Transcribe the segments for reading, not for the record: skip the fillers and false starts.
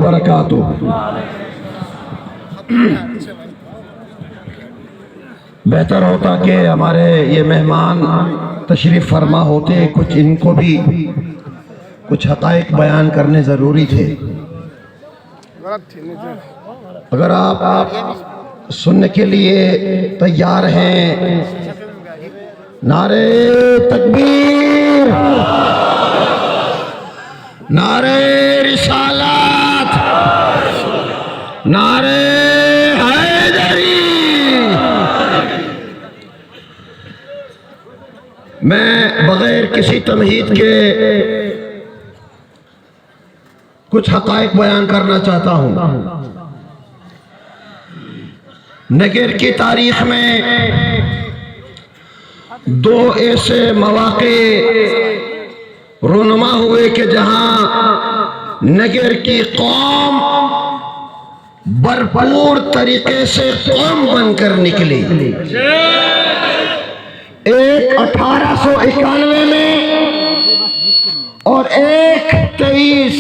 बरकातु। बेहतर होता कि हमारे ये मेहमान तशरीफ़ फरमा होते, कुछ इनको भी कुछ हक़ाइक़ बयान करने ज़रूरी थे। अगर आप सुनने के लिए तैयार हैं, नारे तकबीर, नारे रिसालत, नारे हैदरी। मैं बगैर किसी तमहीद के कुछ हक़ाइक़ बयान करना चाहता हूँ। नगर की तारीख में दो ऐसे मौक़े रुनुमा हुए कि जहां नगर की कौम भरपूर तरीके से कौम बनकर निकली। एक 1891 में और एक 23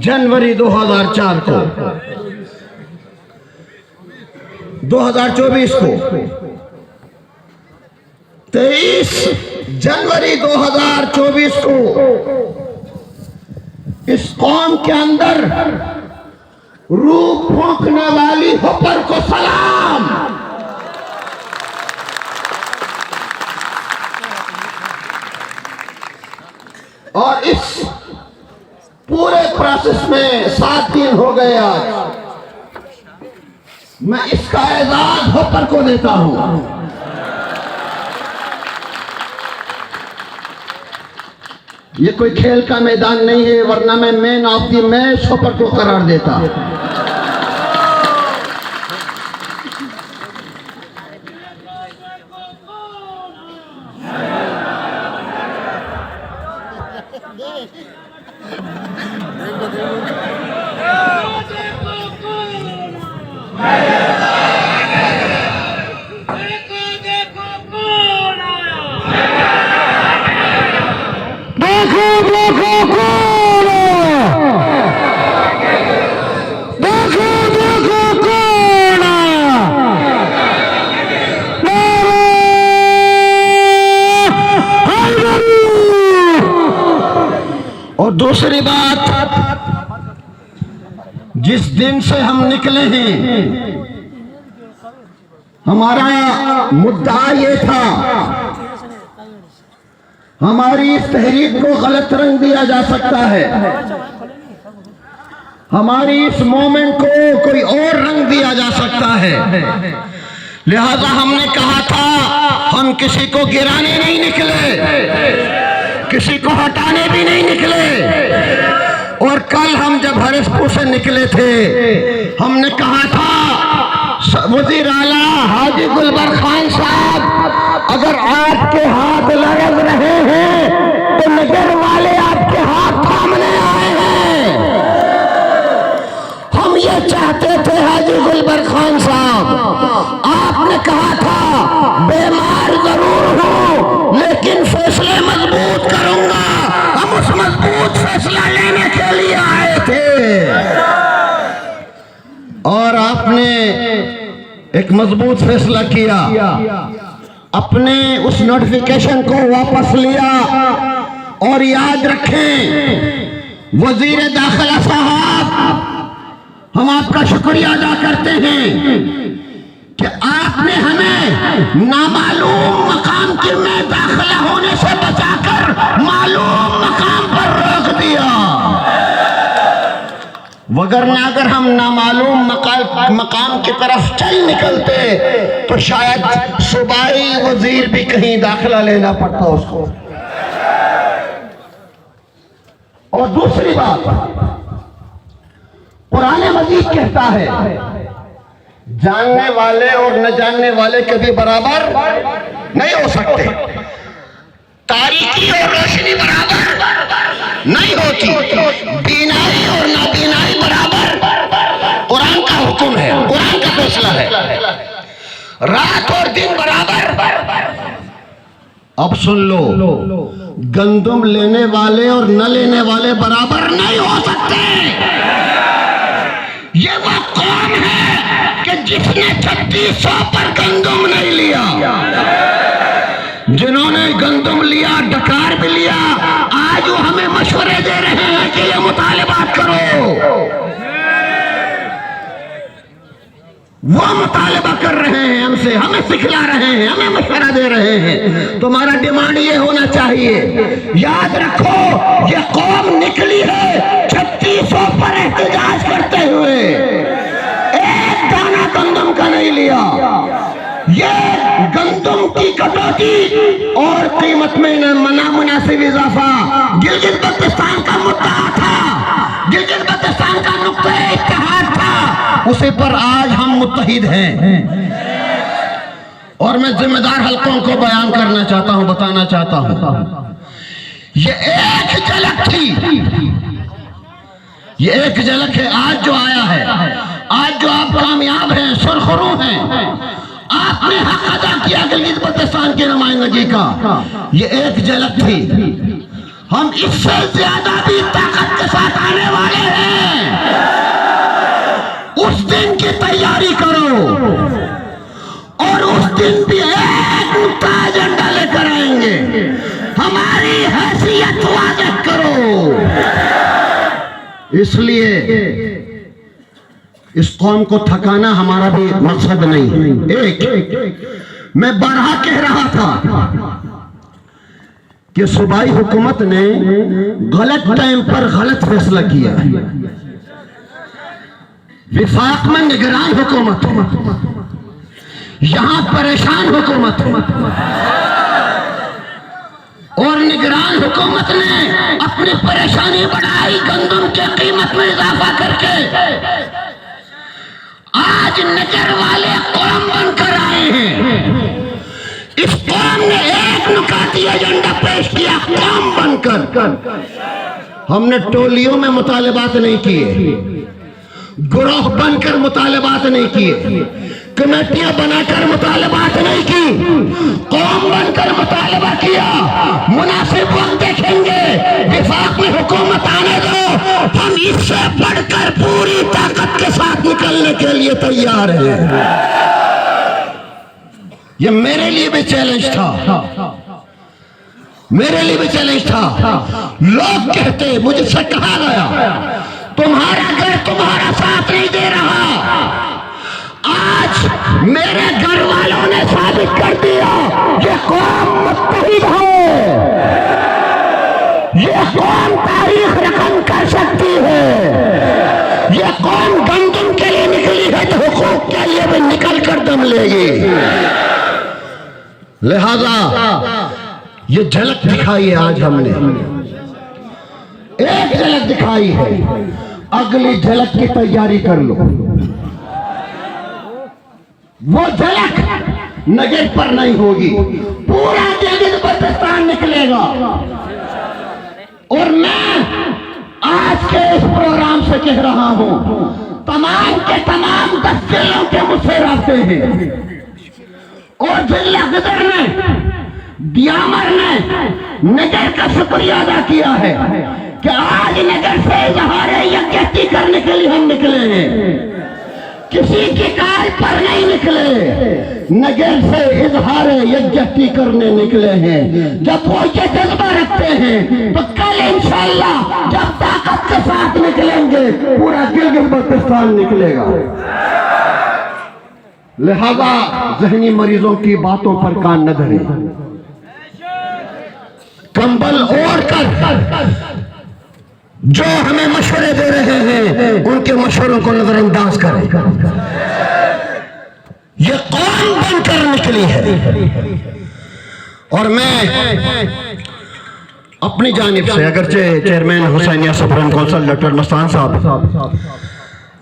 जनवरी 2004 को, 2024 को। 23 जनवरी 2024 को इस कौम के अंदर रूह फूंकने वाली हुपर को सलाम। और इस पूरे प्रोसेस में 7 दिन हो गए आज। मैं इसका एजाज हुपर को देता हूं। ये कोई खेल का मैदान नहीं है, वरना मैं man of the match Hooper को करार देता। और दूसरी बात, जिस दिन से हम निकले हैं, हमारा मुद्दा ये था, हमारी इस तहरीक को गलत रंग दिया जा सकता है, हमारी इस मोमेंट को कोई और रंग दिया जा सकता है। लिहाजा हमने कहा था, हम किसी को गिराने नहीं निकले, किसी को हटाने भी नहीं निकले। और कल हम जब हरिसपुर से निकले थे, हमने कहा था, वजीर आला हाजी गुलबर खान साहब, अगर आपके हाथ लरज रहे हैं तो नगर वाले आपके हाथ थामने आए हैं। हम ये चाहते थे हाजी गुलबर खान साहब, आपने कहा था बीमार जरूर हो लेकिन फैसले मजबूत करूंगा। हम उस मजबूत फैसला लेने के लिए आए थे और आपने एक मजबूत फैसला किया, अपने उस नोटिफिकेशन को वापस लिया। और याद रखें वजीर दाखिला साहब, हम आपका शुक्रिया अदा करते हैं कि आपने हमें नामालूम मकाम के में दाखिला होने से बचाकर मालूम मकाम पर रोक दिया। वगरना अगर हम नामालूम मकाम की तरफ चल निकलते तो शायद सूबाई वजीर भी कहीं दाखिला लेना पड़ता उसको। और दूसरी बात, कुरान मजीद कहता है, जानने वाले और न जानने वाले कभी बराबर नहीं हो सकते, तारीकी और रोशनी बराबर नहीं होती, बीनाई और नाबीनाई बराबर। कुरान का हुक्म है, कुरान का फैसला है, रात और दिन बराबर। अब सुन लो, गंदम लेने वाले और न लेने वाले बराबर नहीं हो सकते। ये वो कौन है कि जिसने 3600 पर गंदम नहीं लिया, जिन्होंने गंदम लिया डकार भी लिया, आज वो हमें मशवरे दे रहे हैं कि ये मुतालिबात करो। वो मुतालिबा कर रहे हैं हमसे, हमें सिखला रहे हैं, हमें मशवरा दे रहे हैं। तुम्हारा डिमांड ये होना चाहिए, याद रखो ये कौम निकली है 3600 पर एहतजाज करते हुए, एक दाना गंदम का नहीं लिया। ये गंदम की कटौती और कीमत में नामुनासिब इजाफा गिलगित बल्तिस्तान का मुद्दा था, गिलगित बल्तिस्तान का नुक्ता इत्तेहाद था, उसे पर आज हम मुत्तहिद हैं। और मैं जिम्मेदार हल्कों को बयान करना चाहता हूं, बताना चाहता हूं, ये एक झलक थी, ये एक झलक है। आज जो आया है, आज जो आप कामयाब हैं, सुरखरू हैं, आपने हक अदा किया गिलगित बल्तिस्तान की नुमाइंदगी का, ये एक झलक थी। हम इससे ज्यादा भी ताकत के साथ आने वाले हैं। उस दिन की तैयारी करो और उस दिन भी एक नुक्ता एजेंडा लेकर आएंगे। हमारी हैसियत वाज़ेह करो। इसलिए इस कौम को थकाना हमारा भी मकसद नहीं है। एक मैं बारहा कह रहा था कि सूबाई हुकूमत ने गलत टाइम पर गलत फैसला किया। विफाक में निगरान हुकूमत, यहां परेशान हुकूमत, और निगरान हुकूमत ने अपनी परेशानी बढ़ाई गंदम की कीमत में इजाफा करके। आज नजर वाले कौम बनकर आए हैं। इस कौम ने एक नुकाती एजेंडा पेश किया, कौम बनकर। हमने टोलियों में मुतालिबात नहीं किए, गुरोह बनकर मुतालिबात नहीं किए, कमेटियां बनाकर मुतालिबात नहीं की, कौम बनकर मुतालिबा किया। मुनासिब वक्त देखेंगे, विफाक में हुकूमत आने दो, हम इससे बढ़कर पूरी ताकत के साथ निकलने के लिए तैयार हैं। ये मेरे लिए भी चैलेंज था, मेरे लिए भी चैलेंज था। लोग कहते, मुझसे कहा गया, तुम्हारा घर तुम्हारा साथ नहीं दे रहा। आज मेरे घर वालों ने साबित कर दिया ये कौम मुत्तहिद है, ये कौम तारीख रकम कर सकती है, ये कौम गंदम के लिए निकली है तो हुकूक के लिए भी निकल कर दम लेगी। लिहाजा ये झलक दिखाई है, आज हमने एक झलक दिखाई है, अगली झलक की तैयारी कर लो। वो झलक नगर पर नहीं होगी, पूरा गिलगित बल्तिस्तान निकलेगा। और मैं आज के इस प्रोग्राम से कह रहा हूं, तमाम के तमाम 10 जिलों के मुझसे रास्ते हैं, और जिला गदर ने, दियामर ने नगर का शुक्रिया अदा किया है कि आज नगर से इजहार यकजहती करने के लिए हम निकले हैं, किसी की कार पर नहीं निकले, नगर से इजहार यकजहती करने निकले हैं। जब वो ये जज्बा रखते हैं तो कल इंशाअल्लाह जब ताकत के साथ निकलेंगे पूरा गिलगित बल्तिस्तान निकलेगा। लिहाजा ज़हनी मरीजों की बातों पर कान न धरें, कंबल ओढ़ कर जो हमें मशवरे दे रहे हैं उनके मशवरों को नजरअंदाज करें। ये कौन बनकर निकली है। और मैं अपनी जानिब से, अगरचे chairman Husainiya supreme council doctor Mastan साहब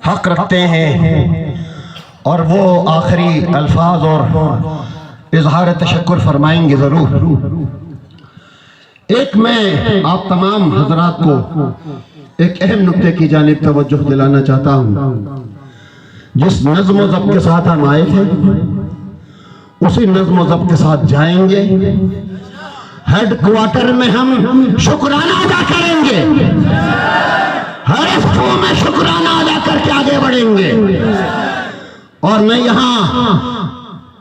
हक रखते हैं और वो आखिरी अल्फाज और इजहार तशक्कुर फरमाएंगे जरूर। एक मैं आप तमाम हजरात को एक अहम नुक्ते की जानिब तवज्जो दिलाना चाहता हूँ। जिस नज़्म व ज़ब्त के साथ हम आए थे उसी नज़्म व ज़ब्त के साथ जाएंगे। हेड क्वार्टर में हम शुक्राना अदा करेंगे, हर स्कूल में शुक्राना अदा करके आगे बढ़ेंगे। और मैं यहाँ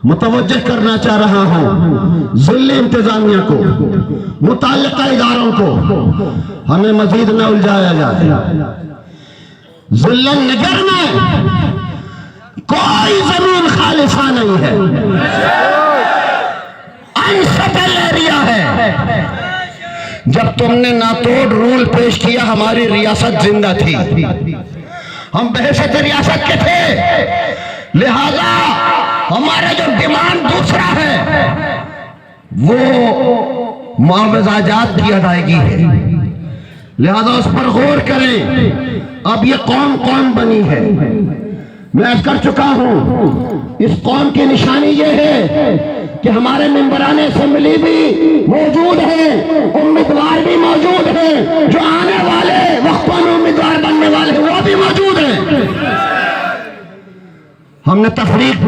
मुतवज्जह करना चाह रहा हूँ ज़िले इंतजामिया को, मुताल्लिका इदारों को, हमें मजीद न उलझाया जाए। ज़िले नगर में कोई जमीन खालिसा नहीं है, अनसेटल एरिया है। जब तुमने नातोड़ रूल पेश किया हमारी रियासत जिंदा थी, हम बहसत रियासत के थे, लिहाजा हमारा जो डिमांड दूसरा है वो मुआवजात की अदायगी है, लिहाजा उस पर गौर करें। अब ये कौम कौन बनी है मैं अर्ज कर चुका हूं। इस कौम की निशानी ये है कि हमारे मेंबरान असेंबली भी मौजूद हैं, उम्मीदवार भी मौजूद हैं, जो आने वाले वक्तों में उम्मीदवार बनने वाले हैं वो भी मौजूद हैं। हमने तफरीक,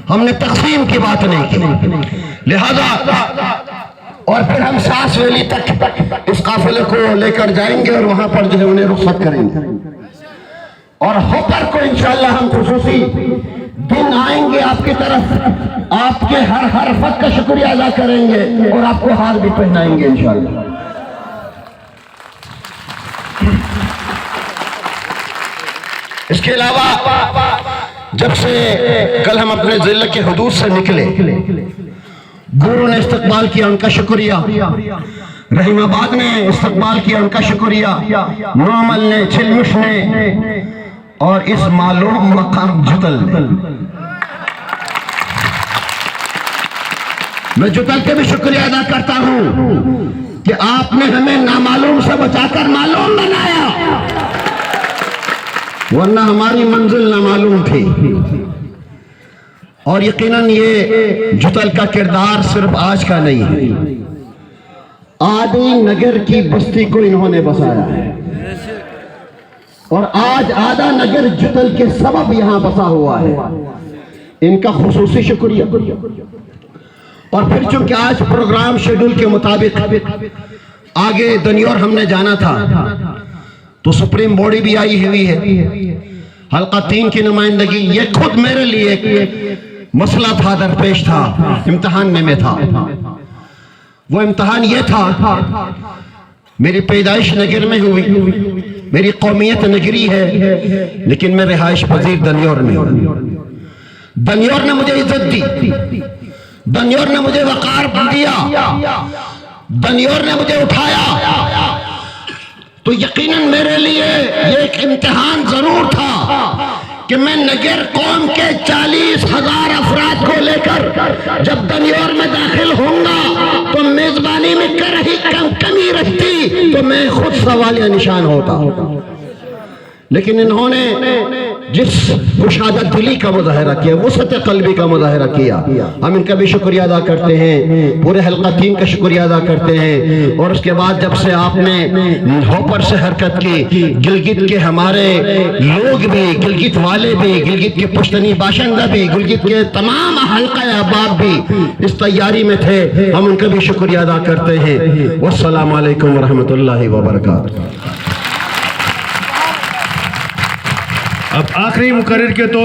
हमने तकसीम की बात नहीं की, लिहाजा और फिर हम सास वैली तक इस काफिले को लेकर जाएंगे और वहां पर जो है उन्हें रुखसत करेंगे, और होकर को इंशाअल्लाह हम खुसूसी दिन आएंगे आपकी तरफ, आपके हर हरफत का शुक्रिया अदा करेंगे और आपको हार भी पहनाएंगे इंशाअल्लाह। इसके अलावा जब से कल हम अपने जिले के हुदूद से निकले, गुरु ने इस्तकबाल किया, उनका शुक्रिया। रहीमाबाद ने इस्तकबाल किया, उनका शुक्रिया। नौमल ने, छिलमुश ने और इस मालूम मकाम जुतल ने। मैं जुतल के भी शुक्रिया अदा करता हूं कि आपने हमें नामालूम से बचाकर मालूम बनाया, वरना हमारी मंजिल नामालूम थी। और यकीनन ये जुतल का किरदार सिर्फ आज का नहीं है, आदि नगर की बस्ती को इन्होंने बसाया है और आज आधा नगर जुतल के सबब यहां बसा हुआ है। इनका खुसूसी शुक्रिया। और फिर चूंकि आज प्रोग्राम शेड्यूल के मुताबिक आगे दनियोर हमने जाना था, तो सुप्रीम बॉडी भी आई हुई है, हल्का 3 की नुमाइंदगी। ये खुद मेरे लिए एक मसला था, दरपेश था, इम्तिहान में था। वो इम्तिहान ये था, मेरी पैदाइश नगर में हुई, मेरी कौमियत नगरी है, लेकिन मैं रिहाइश पजीर दनियोर में। दनियोर ने मुझे इज्जत दी, दनियोर ने मुझे वकार दिया, दनियोर ने मुझे उठाया। तो यकीनन मेरे लिए ये एक इम्तिहान जरूर था कि मैं नगर कौम के 40,000 अफराद को लेकर जब दनियोर में दाखिल होऊंगा तो मेजबानी में कमी रहती तो मैं खुद सवालिया निशान होता। लेकिन इन्होंने जिस कुशादत दिली का मुजाहरा किया, वसअत क़ल्बी का मुजाहरा किया, हम इनका भी शुक्रिया अदा करते हैं, पूरे हल्का 3 का शुक्रिया अदा करते हैं। और उसके बाद जब से आपने होपर से हरकत की, गिलगित के हमारे लोग भी, गिलगित वाले भी, गिलगित के पुश्तनी बाशिंदा भी, गिलगित के तमाम हल्का अहबाब भी इस तैयारी में थे, हम उनका भी शुक्रिया अदा करते हैं। वस्सलामु अलैकुम वरहमतुल्लाहि वबरकातुहू। अब आखिरी मुकर्रर के तौर